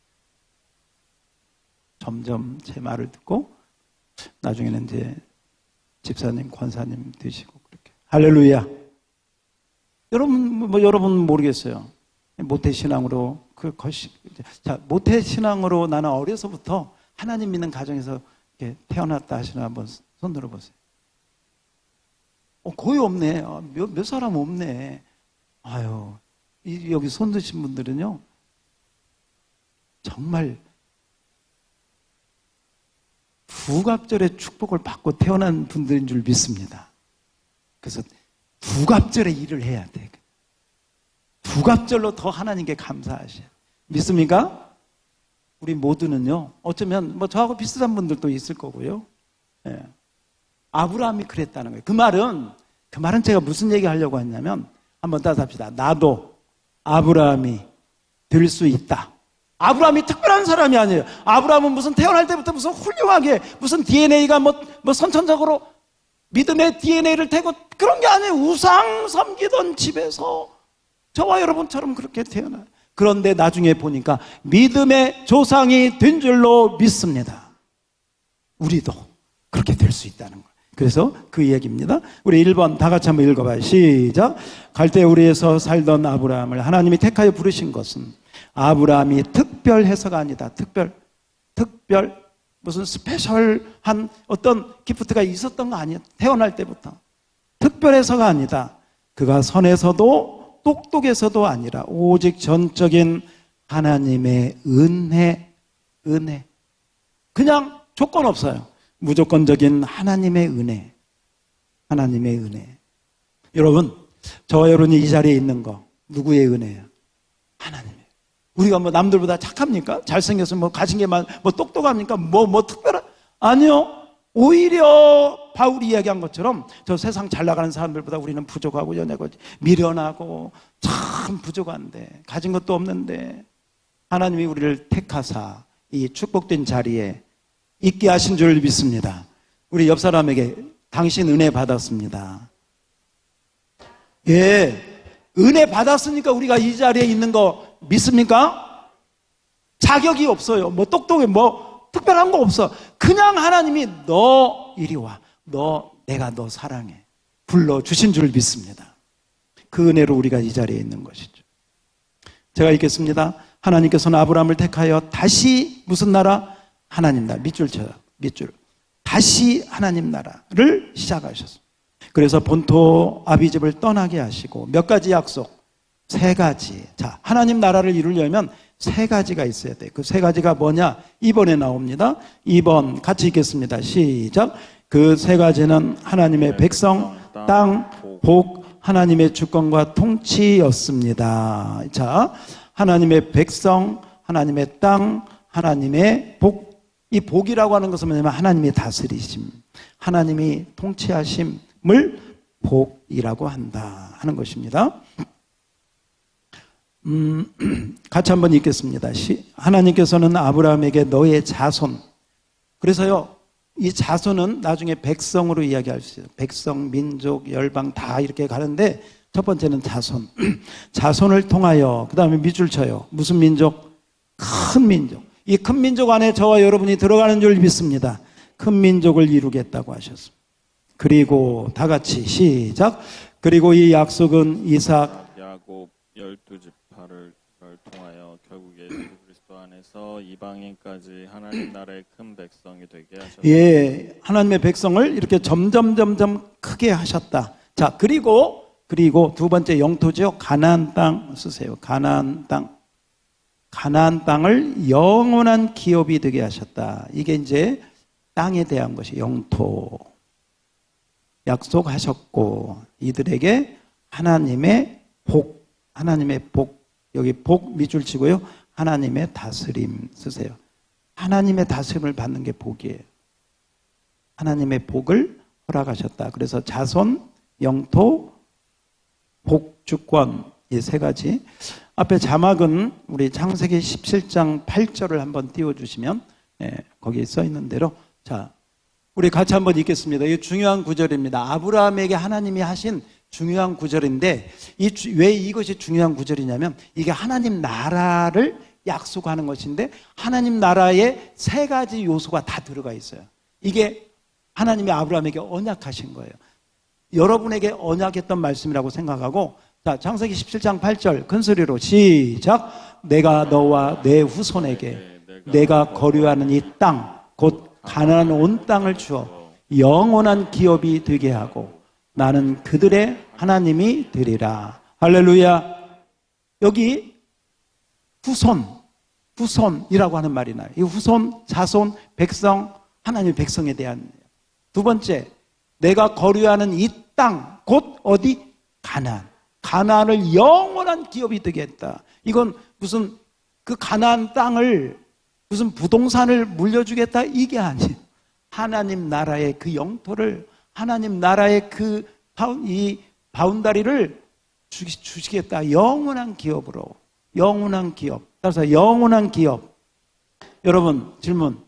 점점 제 말을 듣고 나중에는 이제 집사님, 권사님 되시고 그렇게. 할렐루야. 여러분 모르겠어요. 모태신앙으로 자, 모태신앙으로 나는 어려서부터 하나님 믿는 가정에서 이렇게 태어났다 하시나 한번 손 들어보세요. 거의 없네. 몇 사람 없네. 아유, 여기 손 드신 분들은요, 정말 부갑절의 축복을 받고 태어난 분들인 줄 믿습니다. 그래서 부갑절에 일을 해야 돼. 부갑절로 더 하나님께 감사하셔요. 믿습니까? 우리 모두는요, 어쩌면 뭐 저하고 비슷한 분들도 있을 거고요. 예. 아브라함이 그랬다는 거예요. 그 말은 제가 무슨 얘기 하려고 했냐면, 한번 따서 합시다. 나도 아브라함이 될 수 있다. 아브라함이 특별한 사람이 아니에요. 아브라함은 무슨 태어날 때부터 무슨 훌륭하게 무슨 DNA가 뭐 선천적으로 믿음의 DNA를 태고 그런 게 아니에요. 우상 섬기던 집에서 저와 여러분처럼 그렇게 태어나요. 그런데 나중에 보니까 믿음의 조상이 된 줄로 믿습니다. 우리도 그렇게 될 수 있다는 거예요. 그래서 그 얘기입니다. 우리 1번 다 같이 한번 읽어봐요. 시작. 갈대 우리에서 살던 아브라함을 하나님이 택하여 부르신 것은 아브라함이 특별해서가 아니다. 특별 무슨 스페셜한 어떤 기프트가 있었던 거 아니에요. 태어날 때부터. 특별해서가 아니다. 그가 선에서도 똑똑해서도 아니라 오직 전적인 하나님의 은혜. 그냥 조건 없어요. 무조건적인 하나님의 은혜. 하나님의 은혜. 여러분, 저와 여러분이 이 자리에 있는 거 누구의 은혜예요? 하나님의. 우리가 뭐 남들보다 착합니까? 잘생겨서 뭐 가진 게 뭐 똑똑합니까? 뭐 특별한? 아니요. 오히려 바울이 이야기한 것처럼 저 세상 잘 나가는 사람들보다 우리는 부족하고 연약하고 미련하고 참 부족한데 가진 것도 없는데 하나님이 우리를 택하사 이 축복된 자리에 있게 하신 줄 믿습니다. 우리 옆 사람에게 당신 은혜 받았습니다. 예, 은혜 받았으니까 우리가 이 자리에 있는 거 믿습니까? 자격이 없어요. 뭐 똑똑해 뭐 특별한 거 없어. 그냥 하나님이 너 이리 와. 내가 너 사랑해. 불러주신 줄 믿습니다. 그 은혜로 우리가 이 자리에 있는 것이죠. 제가 읽겠습니다. 하나님께서는 아브라함을 택하여 다시 무슨 나라? 하나님 나라. 밑줄 쳐요. 밑줄. 다시 하나님 나라를 시작하셨습니다. 그래서 본토 아비집을 떠나게 하시고 몇 가지 약속? 3가지. 자, 하나님 나라를 이루려면 3가지가 있어야 돼. 그 3가지가 뭐냐? 2번에 나옵니다. 2번 같이 읽겠습니다. 시작. 그 3가지는 하나님의 백성, 땅, 복, 하나님의 주권과 통치였습니다. 자, 하나님의 백성, 하나님의 땅, 하나님의 복. 이 복이라고 하는 것은 뭐냐면 하나님의 다스리심, 하나님이 통치하심을 복이라고 한다 하는 것입니다. 같이 한번 읽겠습니다. 하나님께서는 아브라함에게 너의 자손. 그래서요, 이 자손은 나중에 백성으로 이야기할 수 있어요. 백성, 민족, 열방 다 이렇게 가는데 첫 번째는 자손. 자손을 통하여, 그 다음에 밑줄 쳐요. 무슨 민족? 큰 민족. 이 큰 민족 안에 저와 여러분이 들어가는 줄 믿습니다. 큰 민족을 이루겠다고 하셨습니다. 그리고 다 같이 시작. 그리고 이 약속은 이삭, 야곱 12지파를 통하여 결국 예수 그리스도 안에서 이방인까지 하나님 나라의 큰 백성이 되게 하셨다. 예, 하나님의 백성을 이렇게 점점 크게 하셨다. 자, 그리고 두 번째 영토죠. 가나안 땅 쓰세요. 가나안 땅. 가나안 땅을 영원한 기업이 되게 하셨다. 이게 이제 땅에 대한 것이 영토. 약속하셨고 이들에게 하나님의 복, 여기 복 밑줄 치고요. 하나님의 다스림 쓰세요. 하나님의 다스림을 받는 게 복이에요. 하나님의 복을 허락하셨다. 그래서 자손, 영토, 복, 주권 이 세 가지. 앞에 자막은 우리 창세기 17장 8절을 한번 띄워주시면 거기에 써 있는 대로 자, 우리 같이 한번 읽겠습니다. 이게 중요한 구절입니다. 아브라함에게 하나님이 하신 중요한 구절인데 왜 이것이 중요한 구절이냐면 이게 하나님 나라를 약속하는 것인데 하나님 나라에 세 가지 요소가 다 들어가 있어요. 이게 하나님이 아브라함에게 언약하신 거예요. 여러분에게 언약했던 말씀이라고 생각하고 자, 창세기 17장 8절 큰 소리로 시작. 내가 너와 내 후손에게 내가 거류하는 이 땅 곧 가나안 온 땅을 주어 영원한 기업이 되게 하고 나는 그들의 하나님이 되리라. 할렐루야. 여기 후손이라고 하는 말이 나요. 이 후손, 자손, 백성, 하나님의 백성에 대한. 두 번째, 내가 거류하는 이 땅 곧 어디? 가나안. 가나안을 영원한 기업이 되게 했다. 이건 무슨 그 가나안 땅을 무슨 부동산을 물려주겠다 이게 아니에요. 하나님 나라의 그 영토를 하나님 나라의 이 바운다리를 주시겠다. 영원한 기업으로. 영원한 기업. 따라서 영원한 기업. 여러분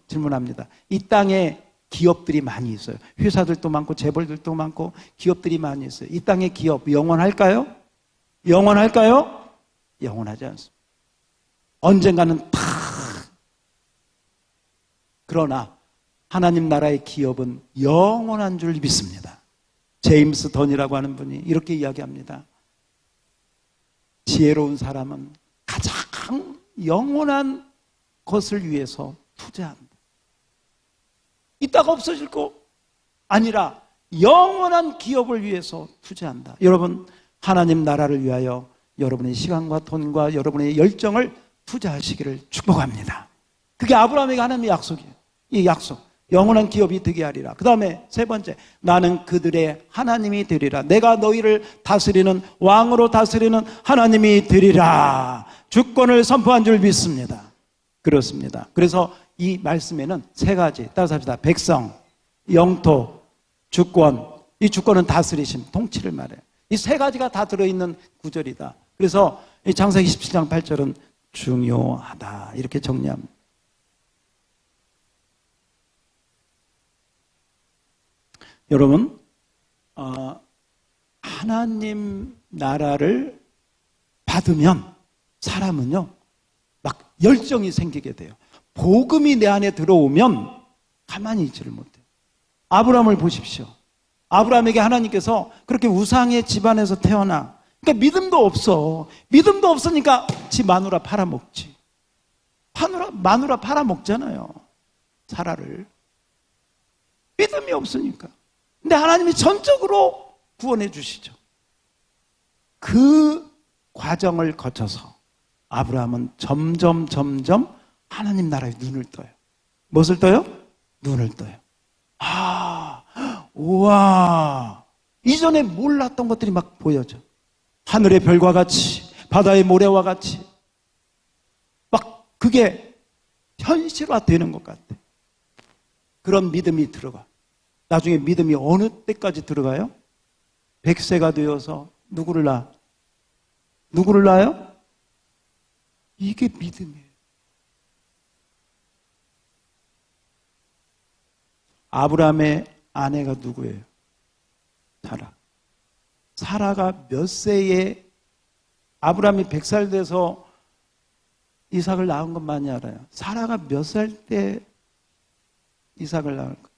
질문합니다. 이 땅에 기업들이 많이 있어요. 회사들도 많고 재벌들도 많고 기업들이 많이 있어요. 이 땅의 기업 영원할까요? 영원할까요? 영원하지 않습니다. 언젠가는 다. 그러나 하나님 나라의 기업은 영원한 줄 믿습니다. 제임스 던이라고 하는 분이 이렇게 이야기합니다. 지혜로운 사람은 가장 영원한 것을 위해서 투자한다. 이따가 없어질 거 아니라 영원한 기업을 위해서 투자한다. 여러분 하나님 나라를 위하여 여러분의 시간과 돈과 여러분의 열정을 투자하시기를 축복합니다. 그게 아브라함에게 하나님의 약속이에요. 이 약속. 영원한 기업이 되게 하리라. 그 다음에 세 번째, 나는 그들의 하나님이 되리라. 내가 너희를 다스리는 왕으로 다스리는 하나님이 되리라. 주권을 선포한 줄 믿습니다. 그렇습니다. 그래서 이 말씀에는 세 가지 따라서 합시다. 백성, 영토, 주권. 이 주권은 다스리심, 통치를 말해요. 이 세 가지가 다 들어있는 구절이다. 그래서 이 창세기 17장 8절은 중요하다. 이렇게 정리합니다. 여러분, 하나님 나라를 받으면 사람은요, 막 열정이 생기게 돼요. 복음이 내 안에 들어오면 가만히 있지를 못해요. 아브라함을 보십시오. 아브라함에게 하나님께서 그렇게 우상의 집안에서 태어나. 그러니까 믿음도 없어. 믿음도 없으니까 지 마누라 팔아먹지. 마누라 팔아먹잖아요. 사라를. 믿음이 없으니까. 근데 하나님이 전적으로 구원해 주시죠. 그 과정을 거쳐서 아브라함은 점점 하나님 나라에 눈을 떠요. 무엇을 떠요? 눈을 떠요. 우와, 이전에 몰랐던 것들이 막 보여져. 하늘의 별과 같이, 바다의 모래와 같이. 막 그게 현실화되는 것 같아. 그런 믿음이 들어가. 나중에 믿음이 어느 때까지 들어가요? 100세가 되어서 누구를 낳아? 누구를 낳아요? 이게 믿음이에요. 아브라함의 아내가 누구예요? 사라. 사라가 몇 세에 아브라함이 100살 돼서 이삭을 낳은 건 많이 알아요. 사라가 몇 살 때 이삭을 낳을까?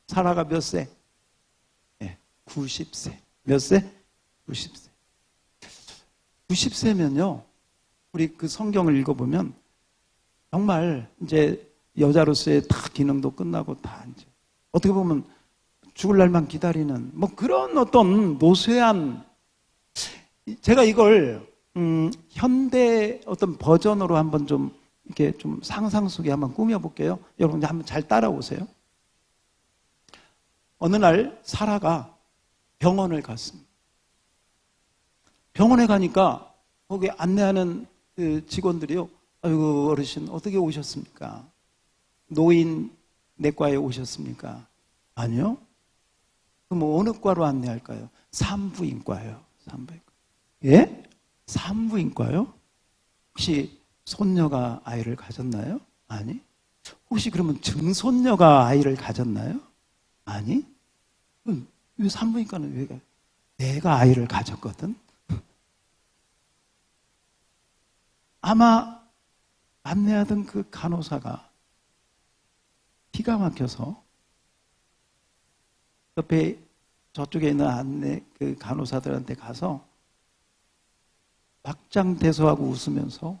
사라가 몇 세? 네, 90세. 몇 세? 90세. 90세면요, 우리 그 성경을 읽어보면 정말 이제 여자로서의 다 기능도 끝나고 다 이제 어떻게 보면 죽을 날만 기다리는 뭐 그런 어떤 노쇠한, 제가 이걸 현대 어떤 버전으로 한번 좀 이렇게 좀 상상 속에 한번 꾸며볼게요. 여러분 한번 잘 따라오세요. 어느 날 사라가 병원을 갔습니다. 병원에 가니까 거기 안내하는 그 직원들이요, 아이고 어르신 어떻게 오셨습니까? 노인 내과에 오셨습니까? 아니요. 그럼 어느 과로 안내할까요? 산부인과요. 산부인과. 예? 산부인과요? 혹시 손녀가 아이를 가졌나요? 아니. 혹시 그러면 증손녀가 아이를 가졌나요? 아니. 그럼 왜 산부인과는 왜 가요? 내가 아이를 가졌거든. 아마 안내하던 그 간호사가 기가 막혀서 옆에 저쪽에 있는 안내 그 간호사들한테 가서 박장대소하고 웃으면서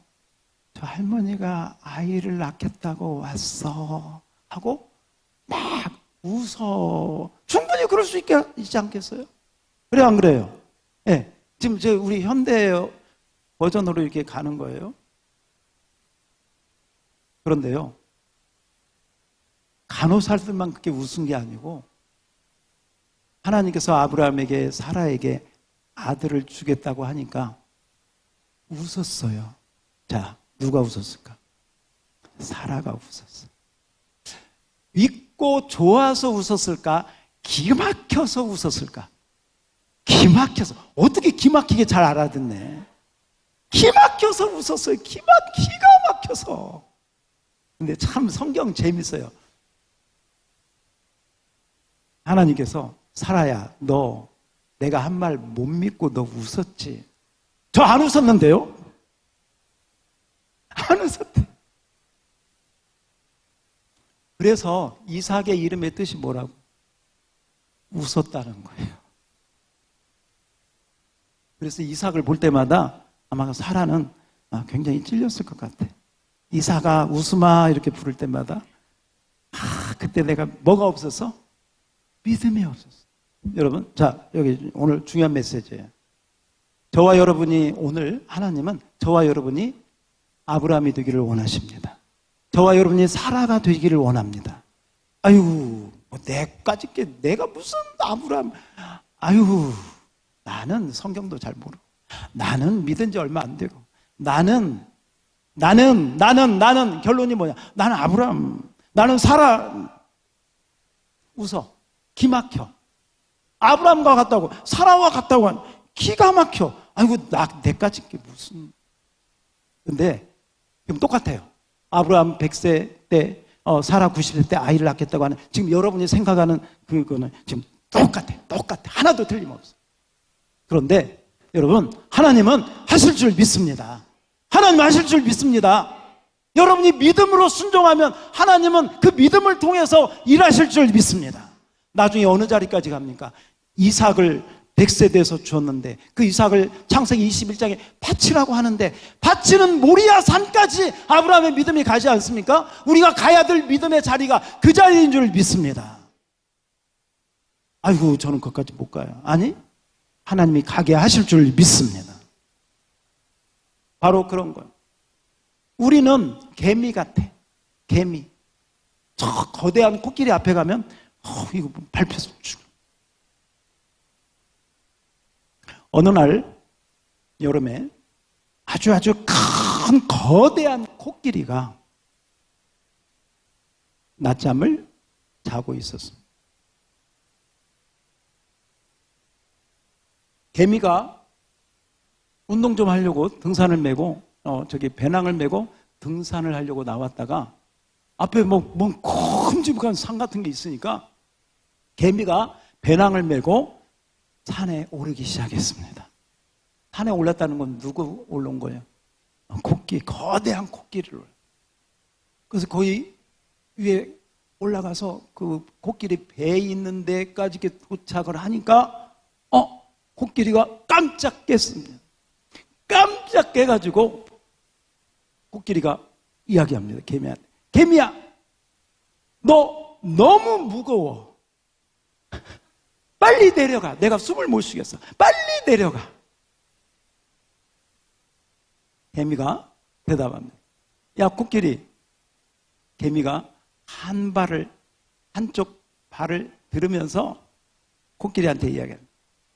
저 할머니가 아이를 낳겠다고 왔어 하고 막 웃어. 충분히 그럴 수 있지 않겠어요? 그래요, 안 그래요? 예. 네. 지금 우리 현대 버전으로 이렇게 가는 거예요. 그런데요, 간호사들만 그렇게 웃은 게 아니고 하나님께서 아브라함에게 사라에게 아들을 주겠다고 하니까 웃었어요. 자, 누가 웃었을까? 사라가 웃었어. 믿고 좋아서 웃었을까? 기막혀서 웃었을까? 기막혀서. 어떻게 기막히게 잘 알아듣네. 기막혀서 웃었어요. 기가 막혀서. 근데 참 성경 재밌어요. 하나님께서 사라야, 너 내가 한 말 못 믿고 너 웃었지? 저 안 웃었는데요? 안 웃었대. 그래서 이삭의 이름의 뜻이 뭐라고? 웃었다는 거예요. 그래서 이삭을 볼 때마다 아마 사라는 굉장히 찔렸을 것 같아. 이삭아 웃음아 이렇게 부를 때마다 그때 내가 뭐가 없었어? 믿음이 없었어. 여러분, 자 여기 오늘 중요한 메시지예요. 저와 여러분이 오늘 하나님은 저와 여러분이 아브라함이 되기를 원하십니다. 저와 여러분이 사라가 되기를 원합니다. 아유, 내까지 내가 무슨 아브라함? 아유, 나는 성경도 잘 모르고, 나는 믿은 지 얼마 안 되고, 나는 결론이 뭐냐? 나는 아브라함, 나는 사라. 웃어, 기막혀. 아브라함과 같다고, 사라와 같다고 한 기가 막혀. 아이고, 내까지 무슨. 근데 지금 똑같아요. 아브라함 100세 때, 사라 90세 때 아이를 낳겠다고 하는, 지금 여러분이 생각하는 그거는 지금 똑같아. 하나도 틀림없어. 그런데 여러분, 하나님은 하실 줄 믿습니다. 하나님 하실 줄 믿습니다. 여러분이 믿음으로 순종하면 하나님은 그 믿음을 통해서 일하실 줄 믿습니다. 나중에 어느 자리까지 갑니까? 이삭을 100세 돼서 주었는데 그 이삭을 창세기 21장에 바치라고 하는데 바치는 모리아 산까지 아브라함의 믿음이 가지 않습니까? 우리가 가야 될 믿음의 자리가 그 자리인 줄 믿습니다. 아이고 저는 거기까지 못 가요. 아니, 하나님이 가게 하실 줄 믿습니다. 바로 그런 거예요. 우리는 개미 같아. 개미. 저 거대한 코끼리 앞에 가면 이거 밟혀서 죽어. 어느 날 여름에 아주 큰 거대한 코끼리가 낮잠을 자고 있었습니다. 개미가 운동 좀 하려고 등산을 메고 배낭을 메고 등산을 하려고 나왔다가 앞에 뭔 큼직한 산 같은 게 있으니까 개미가 배낭을 메고 산에 오르기 시작했습니다. 산에 올랐다는 건 누구 올라온 거예요? 거대한 코끼리를. 그래서 거의 위에 올라가서 그 코끼리 배 있는 데까지 도착을 하니까 코끼리가 깜짝 깼습니다. 깜짝 깨가지고 코끼리가 이야기합니다. 개미한테. 개미야, 너 너무 무거워. 빨리 내려가. 내가 숨을 못 쉬겠어. 빨리 내려가. 개미가 대답합니다. 야, 코끼리. 개미가 한쪽 발을 들으면서 코끼리한테 이야기합니다.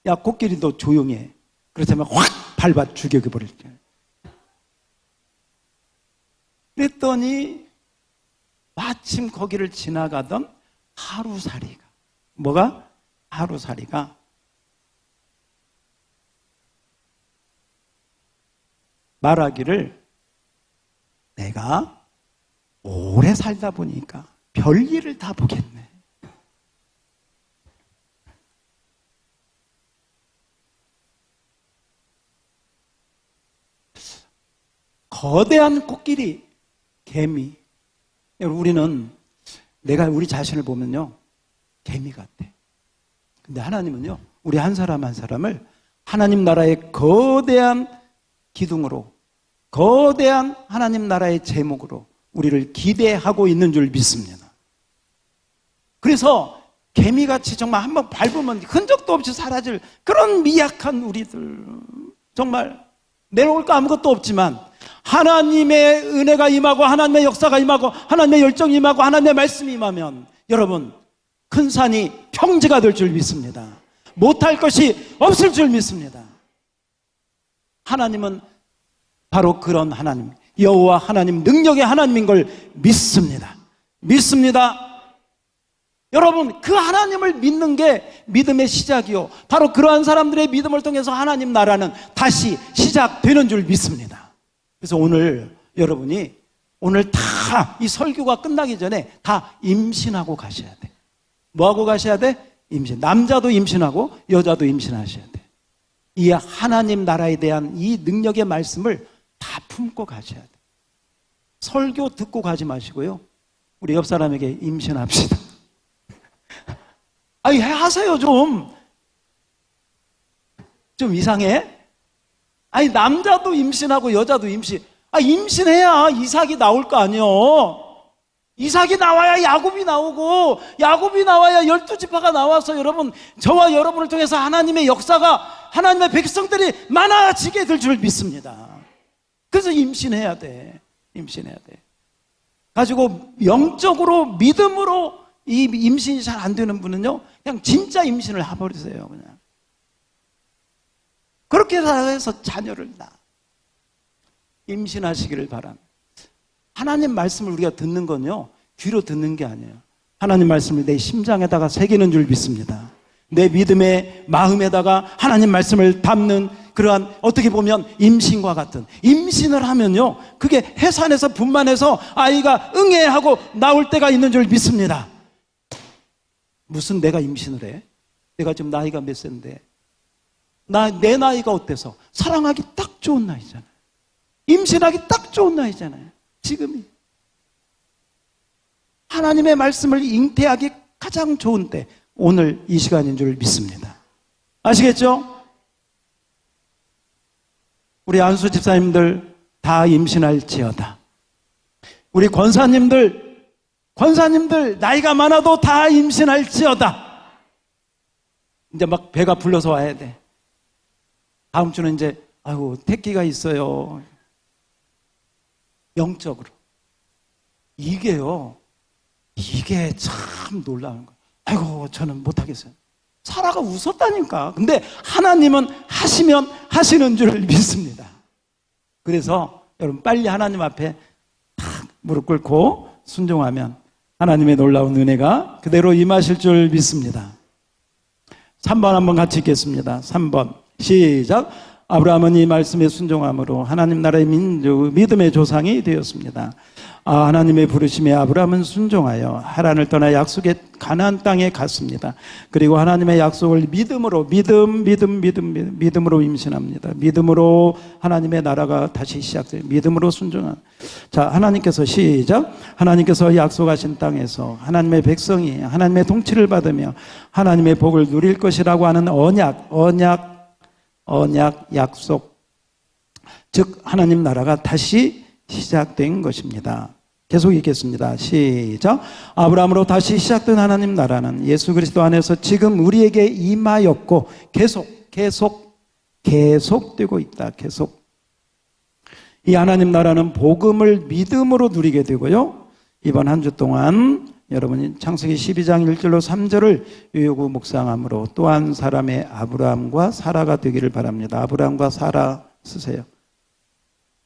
야, 코끼리 너 조용히 해. 그렇다면 확 밟아 죽여버릴게. 그랬더니 마침 거기를 지나가던 하루살이가, 뭐가? 하루살이가 말하기를, 내가 오래 살다 보니까 별일을 다 보겠네. 거대한 코끼리, 개미. 우리는 우리 자신을 보면요, 개미 같아. 근데 하나님은요, 우리 한 사람 한 사람을 하나님 나라의 거대한 기둥으로, 거대한 하나님 나라의 제목으로 우리를 기대하고 있는 줄 믿습니다. 그래서 개미같이 정말 한번 밟으면 흔적도 없이 사라질 그런 미약한 우리들, 정말 내놓을 거 아무것도 없지만 하나님의 은혜가 임하고 하나님의 역사가 임하고 하나님의 열정이 임하고 하나님의 말씀이 임하면 여러분, 큰 산이 평지가 될 줄 믿습니다. 못할 것이 없을 줄 믿습니다. 하나님은 바로 그런 하나님, 여호와 하나님, 능력의 하나님인 걸 믿습니다. 믿습니다. 여러분, 그 하나님을 믿는 게 믿음의 시작이요, 바로 그러한 사람들의 믿음을 통해서 하나님 나라는 다시 시작되는 줄 믿습니다. 그래서 오늘 여러분이 오늘 다 이 설교가 끝나기 전에 다 임신하고 가셔야 돼. 뭐하고 가셔야 돼? 임신. 남자도 임신하고 여자도 임신하셔야 돼. 이 하나님 나라에 대한 이 능력의 말씀을 다 품고 가셔야 돼. 설교 듣고 가지 마시고요, 우리 옆 사람에게 임신합시다. 아니, 하세요. 좀 이상해? 아니, 남자도 임신하고 여자도 임신. 임신해야 이삭이 나올 거 아니요. 이삭이 나와야 야곱이 나오고, 야곱이 나와야 12지파가 나와서 여러분, 저와 여러분을 통해서 하나님의 역사가, 하나님의 백성들이 많아지게 될 줄 믿습니다. 그래서 임신해야 돼. 임신해야 돼. 가지고 영적으로, 믿음으로 이 임신이 잘 안 되는 분은요, 그냥 진짜 임신을 해버리세요. 그냥 그렇게 해서 자녀를 낳아. 임신하시기를 바랍니다. 하나님 말씀을 우리가 듣는 건요, 귀로 듣는 게 아니에요. 하나님 말씀을 내 심장에다가 새기는 줄 믿습니다. 내 믿음의 마음에다가 하나님 말씀을 담는 그러한, 어떻게 보면 임신과 같은, 임신을 하면요, 그게 해산해서 분만해서 아이가 응애하고 나올 때가 있는 줄 믿습니다. 무슨 내가 임신을 해? 내가 지금 나이가 몇 세인데, 내 나이가 어때서? 사랑하기 딱 좋은 나이잖아요. 임신하기 딱 좋은 나이잖아요. 지금이 하나님의 말씀을 잉태하기 가장 좋은 때, 오늘 이 시간인 줄 믿습니다. 아시겠죠? 우리 안수 집사님들 다 임신할지어다. 우리 권사님들 나이가 많아도 다 임신할지어다. 이제 막 배가 불러서 와야 돼. 다음 주는 이제 택기가 있어요. 영적으로. 이게 참 놀라운 거예요. 아이고 저는 못하겠어요. 사라가 웃었다니까. 근데 하나님은 하시면 하시는 줄 믿습니다. 그래서 여러분 빨리 하나님 앞에 탁 무릎 꿇고 순종하면 하나님의 놀라운 은혜가 그대로 임하실 줄 믿습니다. 3번 한번 같이 읽겠습니다. 3번 시작. 아브라함은 이 말씀에 순종함으로 하나님 나라의 민족 믿음의 조상이 되었습니다. 하나님의 부르심에 아브라함은 순종하여 하란을 떠나 약속의 가나안 땅에 갔습니다. 그리고 하나님의 약속을 믿음으로 믿음으로 임신합니다. 믿음으로 하나님의 나라가 다시 시작돼요. 믿음으로 순종한. 자, 하나님께서 시작. 하나님께서 약속하신 땅에서 하나님의 백성이 하나님의 통치를 받으며 하나님의 복을 누릴 것이라고 하는 언약, 약속. 즉 하나님 나라가 다시 시작된 것입니다. 계속 읽겠습니다. 시작. 아브라함으로 다시 시작된 하나님 나라는 예수 그리스도 안에서 지금 우리에게 임하였고 계속되고 있다. 계속. 이 하나님 나라는 복음을 믿음으로 누리게 되고요. 이번 한 주 동안 여러분이 창세기 12장 1절로 3절을 유효구 묵상함으로 또한 사람의 아브라함과 사라가 되기를 바랍니다. 아브라함과 사라 쓰세요.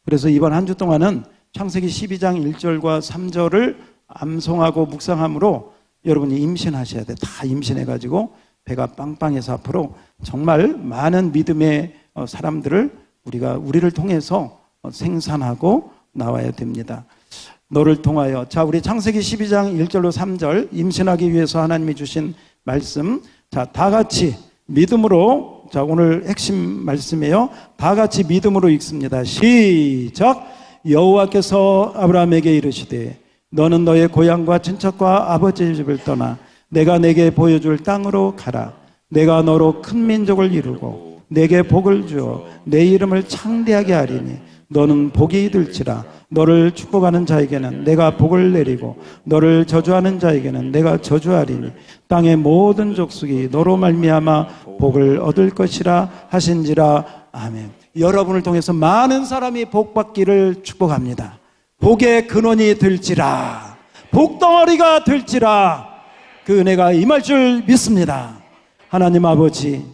그래서 이번 한 주 동안은 창세기 12장 1절과 3절을 암송하고 묵상함으로 여러분이 임신하셔야 돼. 다 임신해가지고 배가 빵빵해서 앞으로 정말 많은 믿음의 사람들을 우리를 통해서 생산하고 나와야 됩니다. 너를 통하여. 자, 우리 창세기 12장 1절로 3절 임신하기 위해서 하나님이 주신 말씀. 자, 다 같이 믿음으로. 자, 오늘 핵심 말씀이에요. 다 같이 믿음으로 읽습니다. 시작. 여호와께서 아브라함에게 이르시되 너는 너의 고향과 친척과 아버지의 집을 떠나 내가 내게 보여줄 땅으로 가라. 내가 너로 큰 민족을 이루고 내게 복을 주어 내 이름을 창대하게 하리니 너는 복이 될지라. 너를 축복하는 자에게는 내가 복을 내리고 너를 저주하는 자에게는 내가 저주하리니 땅의 모든 족속이 너로 말미암아 복을 얻을 것이라 하신지라. 아멘. 여러분을 통해서 많은 사람이 복 받기를 축복합니다. 복의 근원이 될지라. 복덩어리가 될지라. 그 은혜가 임할 줄 믿습니다. 하나님 아버지,